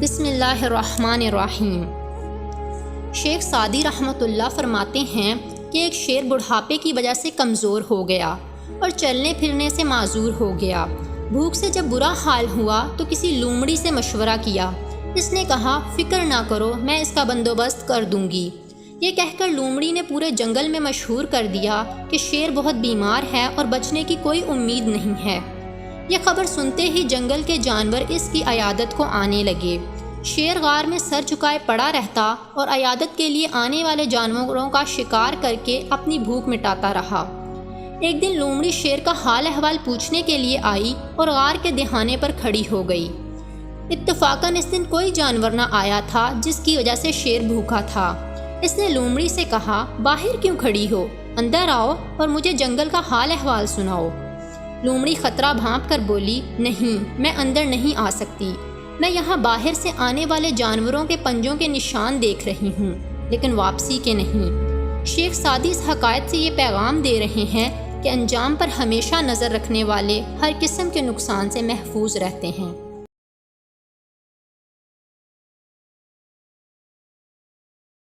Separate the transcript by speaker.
Speaker 1: بسم اللہ الرحمن الرحیم۔ شیخ سعدی رحمۃ اللہ فرماتے ہیں کہ ایک شیر بڑھاپے کی وجہ سے کمزور ہو گیا اور چلنے پھرنے سے معذور ہو گیا۔ بھوک سے جب برا حال ہوا تو کسی لومڑی سے مشورہ کیا۔ اس نے کہا فکر نہ کرو، میں اس کا بندوبست کر دوں گی۔ یہ کہہ کر لومڑی نے پورے جنگل میں مشہور کر دیا کہ شیر بہت بیمار ہے اور بچنے کی کوئی امید نہیں ہے۔ یہ خبر سنتے ہی جنگل کے جانور اس کی عیادت کو آنے لگے۔ شیر غار میں سر جھکائے پڑا رہتا اور عیادت کے لیے آنے والے جانوروں کا شکار کر کے اپنی بھوک مٹاتا رہا۔ ایک دن لومڑی شیر کا حال احوال پوچھنے کے لیے آئی اور غار کے دہانے پر کھڑی ہو گئی۔ اتفاقاً اس دن کوئی جانور نہ آیا تھا، جس کی وجہ سے شیر بھوکا تھا۔ اس نے لومڑی سے کہا باہر کیوں کھڑی ہو، اندر آؤ اور مجھے جنگل کا حال احوال سناؤ۔ لومڑی خطرہ بھانپ کر بولی نہیں، میں اندر نہیں آ سکتی۔ میں یہاں باہر سے آنے والے جانوروں کے پنجوں کے نشان دیکھ رہی ہوں، لیکن واپسی کے نہیں۔ شیخ سعدی اس حقائق سے یہ پیغام دے رہے ہیں کہ انجام پر ہمیشہ نظر رکھنے والے ہر قسم کے نقصان سے محفوظ رہتے ہیں۔